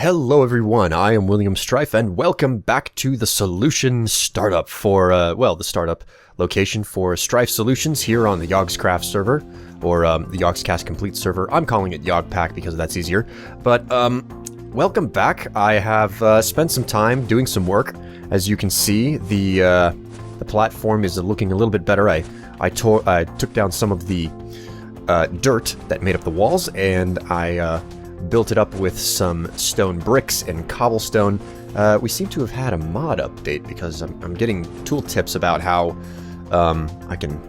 Hello everyone, I am William Strife and welcome back to the Solution Startup for, the startup location for Strife Solutions here on the Yogscraft server, or the Yogscast Complete server. I'm calling it YogPack because that's easier. But, welcome back. I have spent some time doing some work. As you can see, the platform is looking a little bit better. I took down some of the dirt that made up the walls, and I built it up with some stone bricks and cobblestone. We seem to have had a mod update because I'm getting tooltips about how I can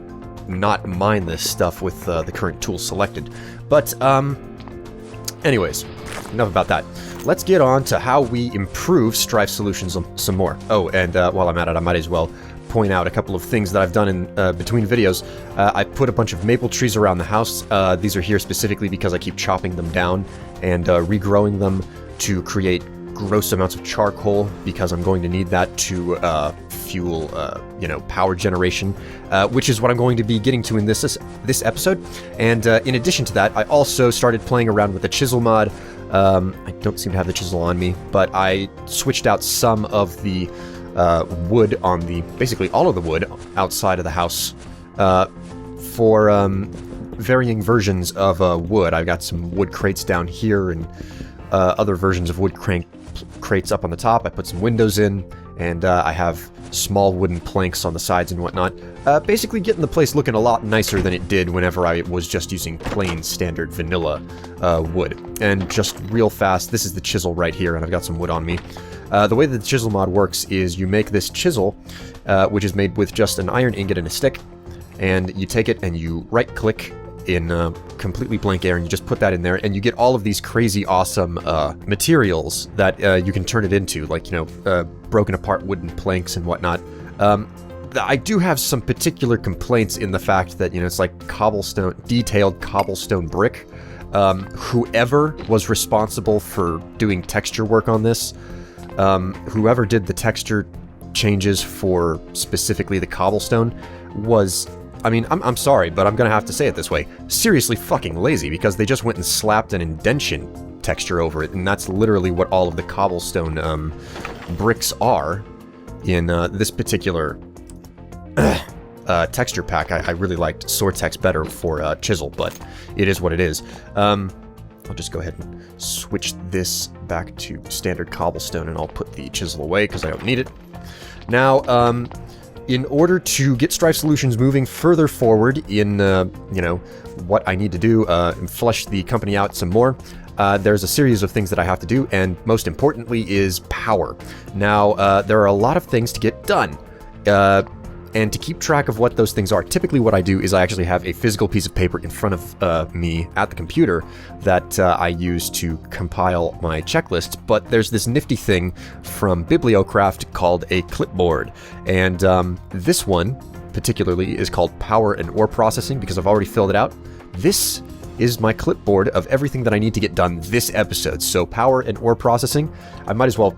not mine this stuff with the current tool selected. But anyways, enough about that. Let's get on to how we improve Strife Solutions some more. Oh, and while I'm at it, I might as well point out a couple of things that I've done in between videos. I put a bunch of maple trees around the house. These are here specifically because I keep chopping them down and regrowing them to create gross amounts of charcoal, because I'm going to need that to fuel, power generation, which is what I'm going to be getting to in this episode. And in addition to that, I also started playing around with the Chisel Mod. I don't seem to have the chisel on me, but I switched out some of the wood on basically all of the wood outside of the house for varying versions of wood. I've got some wood crates down here and other versions of wood crates up on the top. I put some windows in, and I have small wooden planks on the sides and whatnot. Basically getting the place looking a lot nicer than it did whenever I was just using plain standard vanilla wood. And just real fast, this is the chisel right here, and I've got some wood on me. The way that the Chisel Mod works is you make this chisel, which is made with just an iron ingot and a stick, and you take it and you right-click in completely blank air, and you just put that in there, and you get all of these crazy awesome materials that you can turn it into, like, broken apart wooden planks and whatnot. I do have some particular complaints in the fact that, it's like detailed cobblestone brick. Whoever was responsible for doing texture work on this, whoever did the texture changes for specifically the cobblestone was, I'm sorry, but I'm gonna have to say it this way, seriously fucking lazy, because they just went and slapped an indention texture over it, and that's literally what all of the cobblestone bricks are in this particular texture pack. I really liked Sortex better for Chisel, but it is what it is. I'll just go ahead and switch this back to standard cobblestone, and I'll put the chisel away because I don't need it. Now, in order to get Strife Solutions moving further forward in, what I need to do, and flesh the company out some more, there's a series of things that I have to do, and most importantly is power. Now, there are a lot of things to get done. And to keep track of what those things are, typically what I do is I actually have a physical piece of paper in front of me at the computer that I use to compile my checklists, but there's this nifty thing from Bibliocraft called a Clipboard, and this one particularly is called Power and Ore Processing because I've already filled it out. This is my clipboard of everything that I need to get done this episode. So power and ore processing, I might as well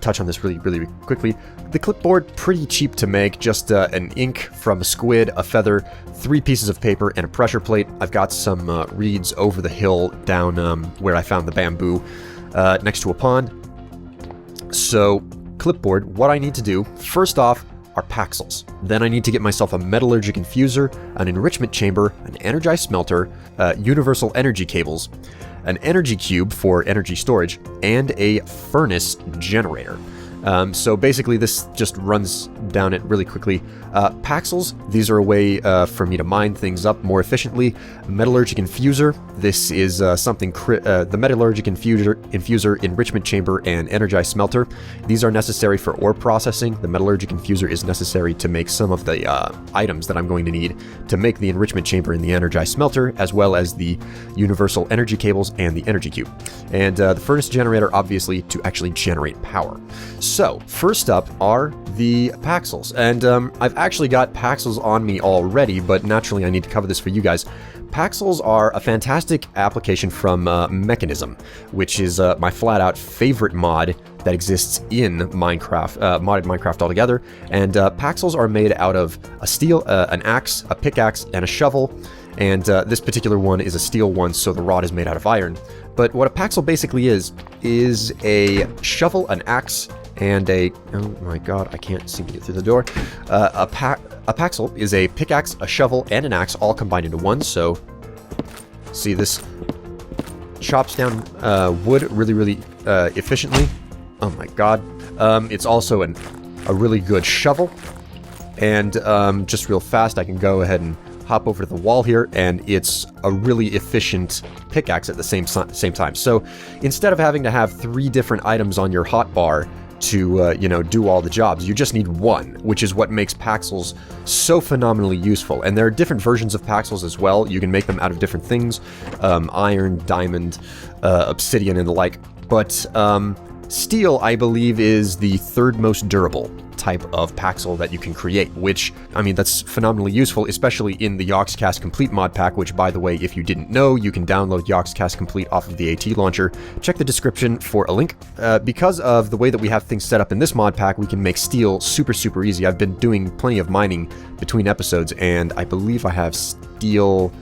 touch on this really quickly. The clipboard, pretty cheap to make, just an ink from a squid, a feather, 3 pieces of paper, and a pressure plate. I've got some reeds over the hill down where I found the bamboo next to a pond. So clipboard, what I need to do, first off, are Pac Cells. Then I need to get myself a Metallurgic Infuser, an Enrichment Chamber, an Energized Smelter, universal energy cables, an energy cube for energy storage, and a furnace generator. So basically this just runs down it really quickly. Pac Cells, these are a way for me to mine things up more efficiently. Metallurgic Infuser, this is something, the Metallurgic Infuser, Enrichment Chamber, and Energized Smelter. These are necessary for ore processing. The Metallurgic Infuser is necessary to make some of the items that I'm going to need to make the Enrichment Chamber and the Energized Smelter, as well as the universal energy cables and the energy cube. And the furnace generator, obviously, to actually generate power. So, first up are the Pac Cells, and I've actually got Pac Cells on me already, but naturally I need to cover this for you guys. Pac Cells are a fantastic application from Mekanism, which is my flat-out favorite mod that exists in Minecraft, modded Minecraft altogether. And Pac Cells are made out of a steel, an axe, a pickaxe, and a shovel. And this particular one is a steel one, so the rod is made out of iron. But what a Pac Cell basically is a shovel, an axe, and a... oh my god, I can't seem to get through the door. A Pac Cell is a pickaxe, a shovel, and an axe all combined into one, so... see, this chops down wood really efficiently. Oh my god. It's also a really good shovel. And just real fast, I can go ahead and hop over to the wall here, and it's a really efficient pickaxe at the same time. So instead of having to have 3 different items on your hotbar to, you know, do all the jobs, you just need one, which is what makes Pac Cells so phenomenally useful. And there are different versions of Pac Cells as well. You can make them out of different things, iron, diamond, obsidian, and the like. But steel, I believe, is the 3rd most durable type of Pac Cell that you can create, which, I mean, that's phenomenally useful, especially in the YogCast Complete mod pack, which, by the way, if you didn't know, you can download YogCast Complete off of the AT launcher. Check the description for a link. Because of the way that we have things set up in this mod pack, we can make steel super easy. I've been doing plenty of mining between episodes, and I believe I have steel...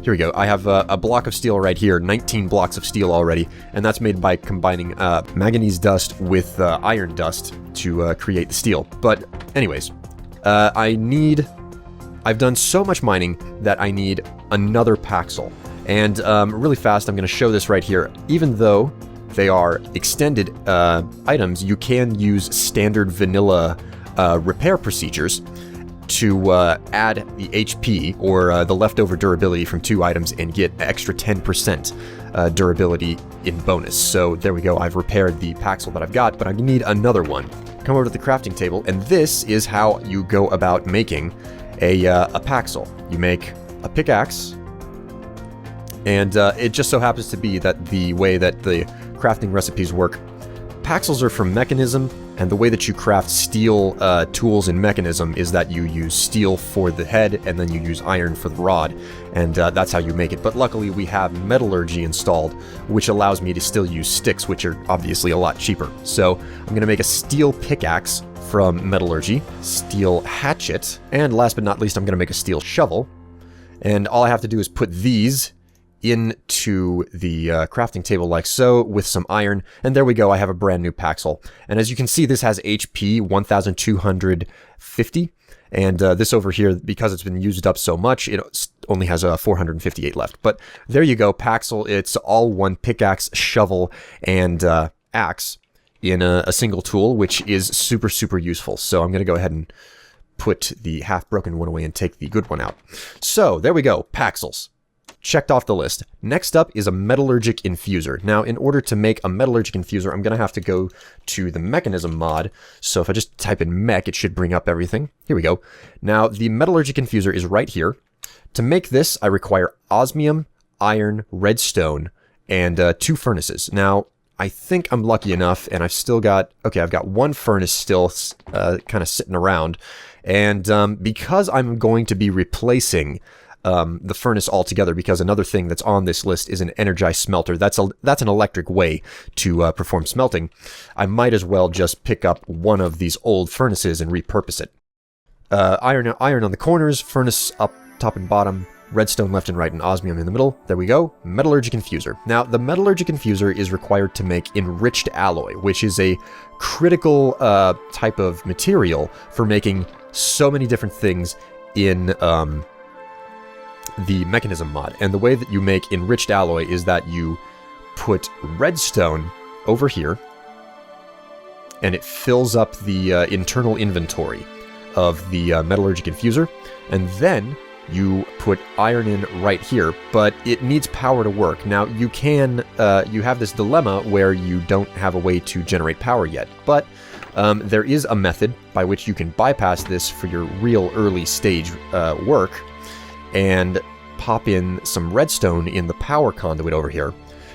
here we go. I have a block of steel right here, 19 blocks of steel already, and that's made by combining manganese dust with iron dust to create the steel. But anyways, I've done so much mining that I need another Pac Cell. And really fast, I'm going to show this right here. Even though they are extended items, you can use standard vanilla repair procedures to add the HP, or the leftover durability from 2 items, and get extra 10% durability in bonus. So there we go, I've repaired the Pac Cell that I've got, but I need another one. Come over to the crafting table, and this is how you go about making a Pac Cell. You make a pickaxe, and it just so happens to be that the way that the crafting recipes work, Pac Cells are from Mekanism, and the way that you craft steel tools in Mekanism is that you use steel for the head, and then you use iron for the rod, and that's how you make it. But luckily we have metallurgy installed, which allows me to still use sticks, which are obviously a lot cheaper. So I'm going to make a steel pickaxe from metallurgy, steel hatchet, and last but not least, I'm going to make a steel shovel. And all I have to do is put these into the crafting table like so, with some iron, and there we go, I have a brand new Pac Cell. And as you can see, this has HP 1250, and this over here, because it's been used up so much, it only has 458 left. But there you go, Pac Cell. It's all one pickaxe, shovel, and axe in a single tool, which is super useful. So I'm going to go ahead and put the half-broken one away and take the good one out. So there we go, Pac Cells. Checked off the list. Next up is a Metallurgic Infuser. Now, in order to make a Metallurgic Infuser, I'm going to have to go to the Mekanism mod. So if I just type in mech, it should bring up everything. Here we go. Now, the Metallurgic Infuser is right here. To make this, I require osmium, iron, redstone, and 2 furnaces. Now, I think I'm lucky enough, and I've still got... okay, I've got 1 furnace still kind of sitting around. And because I'm going to be replacing... the furnace altogether, because another thing that's on this list is an Energized Smelter. That's an electric way to perform smelting. I might as well just pick up one of these old furnaces and repurpose it. Iron on the corners, furnace up top and bottom, redstone left and right, and osmium in the middle. There we go. Metallurgic Infuser. Now, the Metallurgic Infuser is required to make enriched alloy, which is a critical type of material for making so many different things in the Mekanism mod. And the way that you make enriched alloy is that you put redstone over here, and it fills up the internal inventory of the Metallurgic Infuser, and then you put iron in right here, but it needs power to work. Now, you can, you have this dilemma where you don't have a way to generate power yet, but there is a method by which you can bypass this for your real early stage work, and pop in some redstone in the power conduit over here,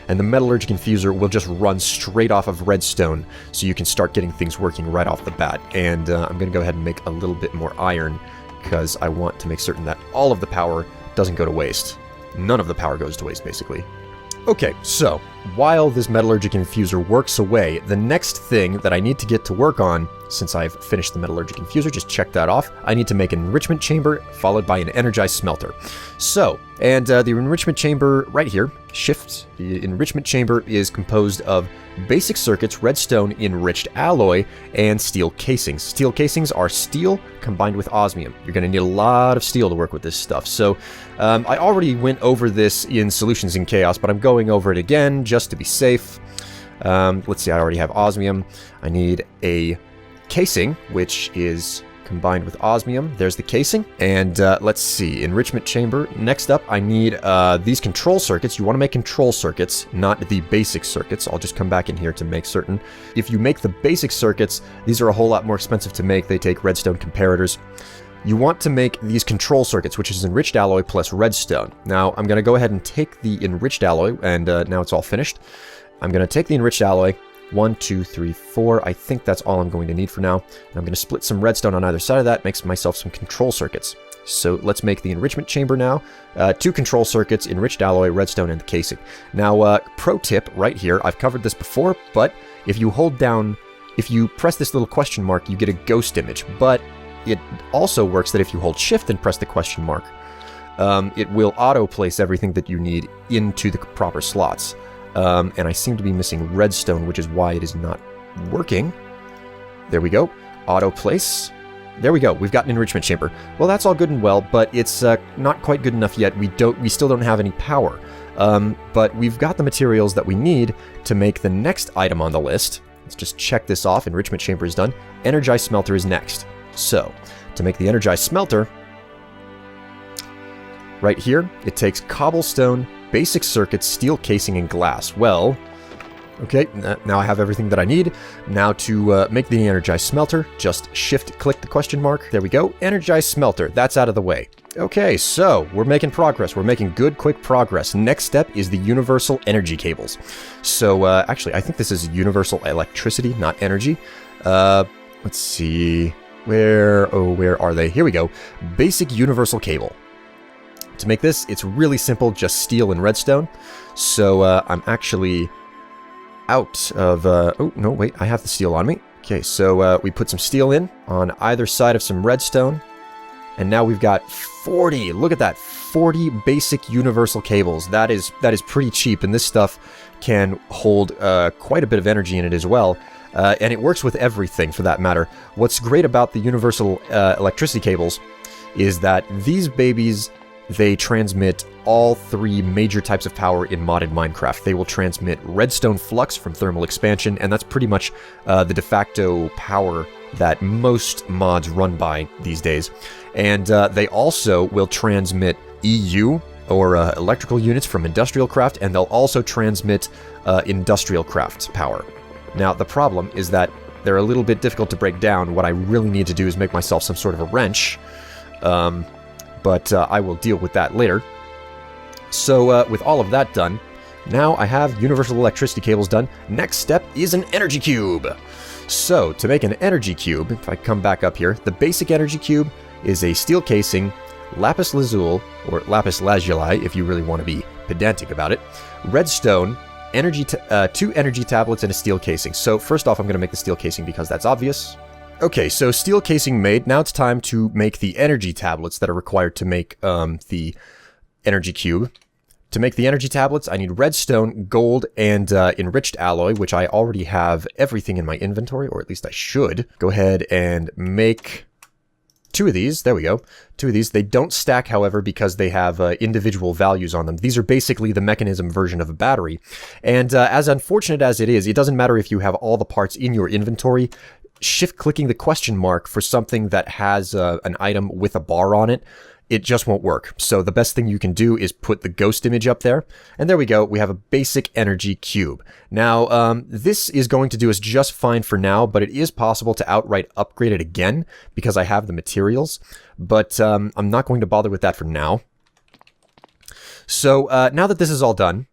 and the Metallurgic Infuser will just run straight off of redstone, so you can start getting things working right off the bat. And I'm going to go ahead and make a little bit more iron, because I want to make certain that all of the power doesn't go to waste. None of the power goes to waste, basically. Okay, so while this Metallurgic Infuser works away, the next thing that I need to get to work on, since I've finished the Metallurgic Infuser, just check that off, I need to make an Enrichment Chamber, followed by an Energized Smelter. So, and the Enrichment Chamber right here, shift, the Enrichment Chamber is composed of basic circuits, redstone, enriched alloy, and steel casings. Steel casings are steel combined with osmium. You're going to need a lot of steel to work with this stuff. So I already went over this in Solutions in Chaos, but I'm going over it again just to be safe. Let's see, I already have osmium. I need a casing, which is combined with osmium. There's the casing. And let's see, Enrichment Chamber. Next up, I need these control circuits. You want to make control circuits, not the basic circuits. I'll just come back in here to make certain. If you make the basic circuits, these are a whole lot more expensive to make. They take redstone comparators. You want to make these control circuits, which is enriched alloy plus redstone. Now, I'm going to go ahead and take the enriched alloy, and now it's all finished. I'm going to take the enriched alloy. 1, 2, 3, 4. I think that's all I'm going to need for now. And I'm going to split some redstone on either side of that, makes myself some control circuits. So let's make the Enrichment Chamber now. 2 control circuits, enriched alloy, redstone, and the casing. Now, pro tip right here, I've covered this before, but if you hold down, if you press this little question mark, you get a ghost image. But it also works that if you hold shift and press the question mark, it will auto-place everything that you need into the proper slots. And I seem to be missing redstone, which is why it is not working. There we go. Auto place. There we go. We've got an enrichment chamber. Well, that's all good and well, but it's not quite good enough yet. We still don't have any power. But we've got the materials that we need to make the next item on the list. Let's just check this off. Enrichment chamber is done. Energized Smelter is next. So, to make the Energized Smelter, right here, it takes cobblestone, basic circuits, steel casing, and glass. Well, okay, now I have everything that I need. Now to make the Energized Smelter, just shift-click the question mark. There we go. Energized Smelter. That's out of the way. Okay, so we're making progress. We're making good, quick progress. Next step is the universal energy cables. So, actually, I think this is universal electricity, not energy. Let's see. Where are they? Here we go. Basic universal cable. To make this, it's really simple, just steel and redstone. So I'm actually out of... oh, no, wait, I have the steel on me. Okay, so we put some steel in on either side of some redstone. And now we've got 40, look at that, 40 basic universal cables. That is pretty cheap, and this stuff can hold quite a bit of energy in it as well. And it works with everything, for that matter. What's great about the universal electricity cables is that these babies... they transmit all 3 major types of power in modded Minecraft. They will transmit redstone flux from thermal expansion, and that's pretty much the de facto power that most mods run by these days. And they also will transmit EU, or electrical units from industrial craft, and they'll also transmit industrial craft power. Now, the problem is that they're a little bit difficult to break down. What I really need to do is make myself some sort of a wrench. But I will deal with that later. So with all of that done, now I have universal electricity cables done. Next step is an energy cube. So to make an energy cube, if I come back up here, the basic energy cube is a steel casing, lapis lazuli, or lapis lazuli if you really want to be pedantic about it, redstone, 2 energy tablets, and a steel casing. So first off, I'm going to make the steel casing because that's obvious. Okay, so steel casing made. Now it's time to make the energy tablets that are required to make the energy cube. To make the energy tablets, I need redstone, gold, and enriched alloy, which I already have everything in my inventory, or at least I should. Go ahead and make 2 of these. There we go. 2 of these. They don't stack, however, because they have individual values on them. These are basically the Mekanism version of a battery. And as unfortunate as it is, it doesn't matter if you have all the parts in your inventory. Shift-clicking the question mark for something that has an item with a bar on it, it just won't work. So the best thing you can do is put the ghost image up there. And there we go. We have a basic energy cube. Now, this is going to do us just fine for now, but it is possible to outright upgrade it again because I have the materials. But I'm not going to bother with that for now. So now that this is all done,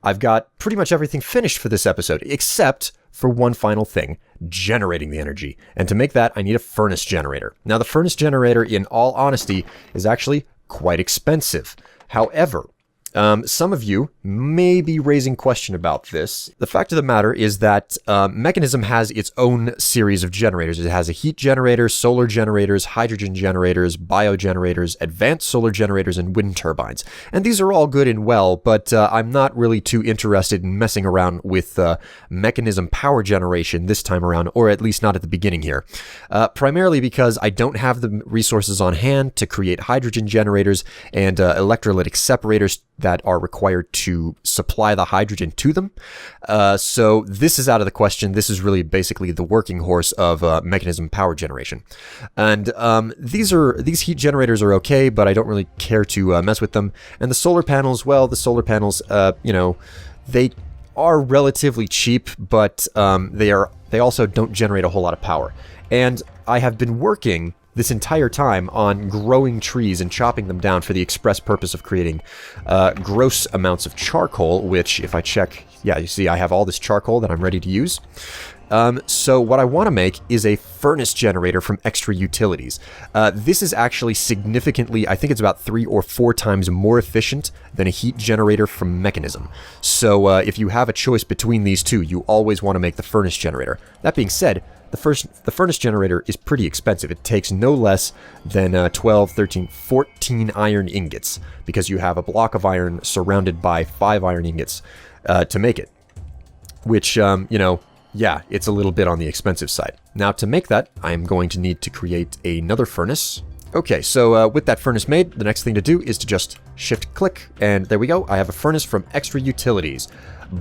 I've got pretty much everything finished for this episode, except for one final thing, generating the energy. And to make that, I need a furnace generator. Now, the furnace generator, in all honesty, is actually quite expensive. However, some of you may be raising question about this. The fact of the matter is that Mekanism has its own series of generators. It has a heat generator, solar generators, hydrogen generators, biogenerators, advanced solar generators, and wind turbines. And these are all good and well, but I'm not really too interested in messing around with Mekanism power generation this time around, or at least not at the beginning here. Primarily because I don't have the resources on hand to create hydrogen generators and electrolytic separators that are required to supply the hydrogen to them. So this is out of the question. This is really basically the working horse of Mekanism power generation. And these heat generators are okay, but I don't really care to mess with them. And the solar panels, well, the solar panels, you know, they are relatively cheap, but they also don't generate a whole lot of power. And I have been working this entire time on growing trees and chopping them down for the express purpose of creating gross amounts of charcoal, which if I check, yeah, you see I have all this charcoal that I'm ready to use. So what I want to make is a furnace generator from extra utilities. This is actually significantly, I think it's about 3 or 4 times more efficient than a heat generator from Mekanism. So if you have a choice between these two, you always want to make the furnace generator. That being said, the furnace generator is pretty expensive. It takes no less than 12, 13, 14 iron ingots, because you have a block of iron surrounded by 5 iron ingots to make it. Which, you know, yeah, it's a little bit on the expensive side. Now, to make that, I am going to need to create another furnace. Okay, so with that furnace made, the next thing to do is to just shift-click, and there we go. I have a furnace from extra utilities.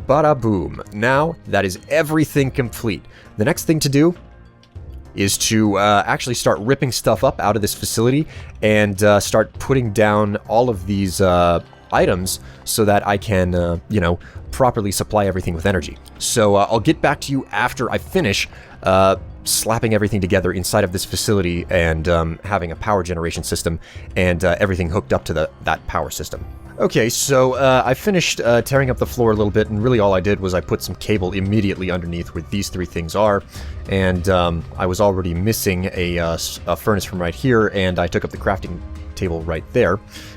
Bada boom. Now, that is everything complete. The next thing to do is to actually start ripping stuff up out of this facility and start putting down all of these items so that I can, you know, properly supply everything with energy. So I'll get back to you after I finish slapping everything together inside of this facility and having a power generation system and everything hooked up to that power system. Okay, so I finished tearing up the floor a little bit, and really all I did was I put some cable immediately underneath where these 3 things are, and I was already missing a furnace from right here, and I took up the crafting table right there,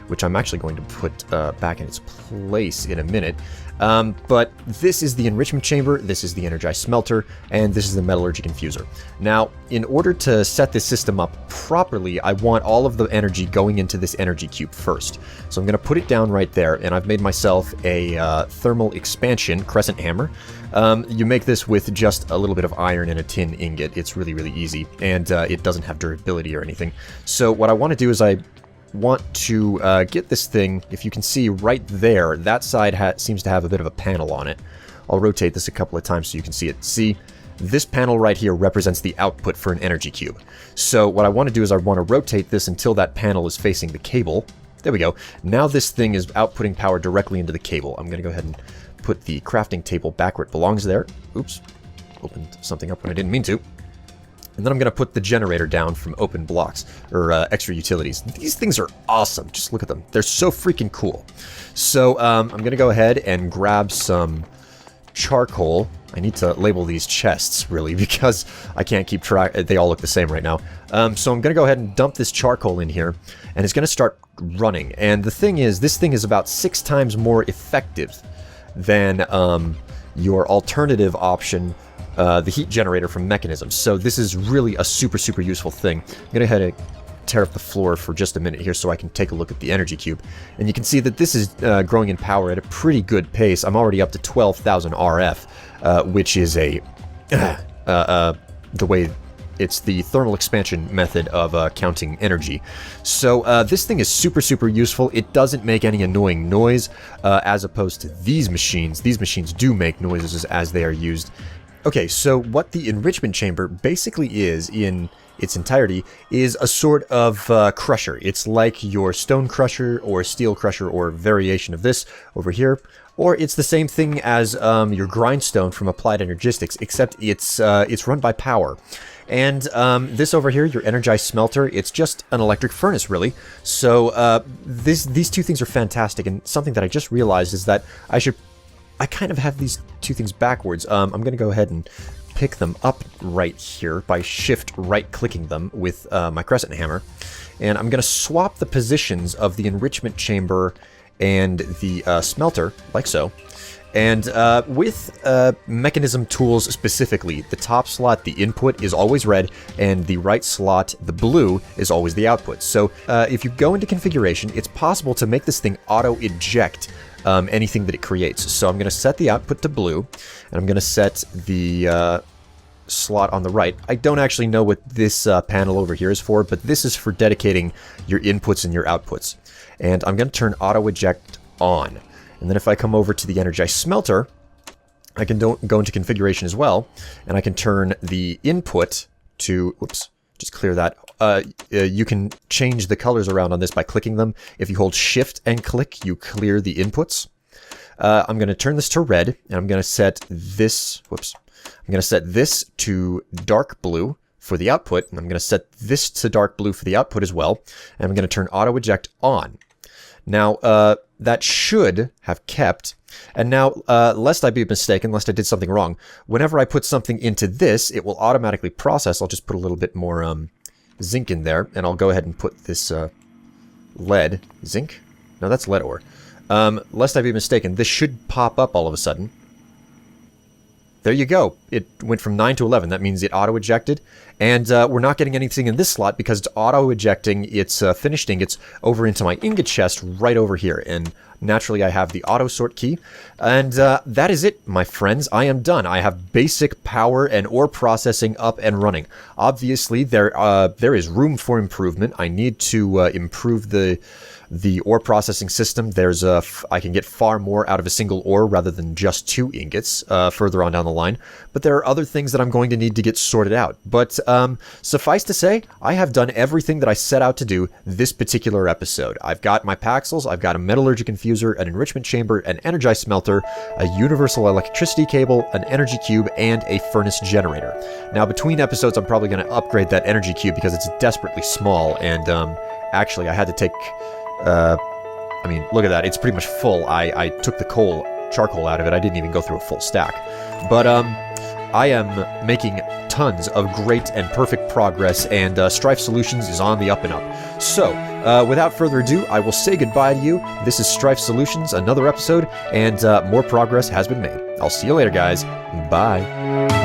which I'm actually going to put back in its place in a minute. But this is the Enrichment Chamber, this is the Energized Smelter, and this is the Metallurgic Infuser. Now, in order to set this system up properly, I want all of the energy going into this energy cube first. So I'm going to put it down right there, and I've made myself a thermal expansion Crescent hammer. You make this with just a little bit of iron and a tin ingot. It's really, really easy, and it doesn't have durability or anything. So what I want to do is I want to get this thing, if you can see right there, that side seems to have a bit of a panel on it. I'll rotate this a couple of times so you can see it. See, this panel right here represents the output for an energy cube. So what I want to do is I want to rotate this until that panel is facing the cable. There we go. Now this thing is outputting power directly into the cable. I'm going to go ahead and put the crafting table back where it belongs there. Oops, opened something up when I didn't mean to. And then I'm going to put the generator down from open blocks, or extra utilities. These things are awesome. Just look at them. They're so freaking cool. So I'm going to go ahead and grab some charcoal. I need to label these chests, really, because I can't keep track. They all look the same right now. So I'm going to go ahead and dump this charcoal in here, and it's going to start running. And the thing is, this thing is about 6 times more effective than your alternative option, the heat generator from Mekanism. So this is really a super, super useful thing. I'm going to go ahead and tear up the floor for just a minute here so I can take a look at the energy cube. And you can see that this is growing in power at a pretty good pace. I'm already up to 12,000 RF, which is the way it's the thermal expansion method of counting energy. So this thing is super, super useful. It doesn't make any annoying noise as opposed to these machines. These machines do make noises as they are used. Okay, so what the Enrichment Chamber basically is in its entirety is a sort of crusher. It's like your stone crusher or steel crusher or variation of this over here. Or it's the same thing as your grindstone from Applied Energistics, except it's run by power. And this over here, your Energized Smelter, it's just an electric furnace, really. So these two things are fantastic, and something that I just realized is that I kind of have these two things backwards. I'm going to go ahead and pick them up right here by shift right-clicking them with my Crescent hammer. And I'm going to swap the positions of the Enrichment Chamber and the smelter, like so. And with Mekanism tools specifically, the top slot, the input, is always red, and the right slot, the blue, is always the output. So if you go into configuration, it's possible to make this thing auto-eject anything that it creates. So I'm going to set the output to blue, and I'm going to set the slot on the right. I don't actually know what this panel over here is for, but this is for dedicating your inputs and your outputs. And I'm going to turn auto-eject on. And then if I come over to the Energized Smelter, I can go into configuration as well, and I can turn the input to, whoops, just clear that. You can change the colors around on this by clicking them. If you hold Shift and click, you clear the inputs. I'm going to turn this to red, and I'm going to set this, whoops, I'm going to set this to dark blue for the output, and I'm going to set this to dark blue for the output as well, and I'm going to turn auto-eject on. Now, that should have kept, and now, lest I be mistaken, lest I did something wrong, whenever I put something into this, it will automatically process. I'll just put a little bit more zinc in there, and I'll go ahead and put this lead, zinc? No, that's lead ore. Lest I be mistaken, this should pop up all of a sudden. There you go. It went from 9 to 11. That means it auto-ejected. And we're not getting anything in this slot because it's auto-ejecting its finished ingots over into my ingot chest right over here. And naturally, I have the auto-sort key. And that is it, my friends. I am done. I have basic power and ore processing up and running. Obviously, there is room for improvement. I need to improve the ore processing system. There's I can get far more out of a single ore rather than just 2 ingots further on down the line. But there are other things that I'm going to need to get sorted out. But suffice to say, I have done everything that I set out to do this particular episode. I've got my Pac Cells, I've got a Metallurgic Infuser, an Enrichment Chamber, an Energized Smelter, a Universal Electricity Cable, an Energy Cube, and a Furnace Generator. Now, between episodes, I'm probably going to upgrade that Energy Cube because it's desperately small, and actually, I had to take... I mean, look at that. It's pretty much full. I took the charcoal out of it. I didn't even go through a full stack. But, I am making tons of great and perfect progress, and Strife Solutions is on the up and up. So, without further ado, I will say goodbye to you. This is Strife Solutions, another episode, and more progress has been made. I'll see you later, guys. Bye.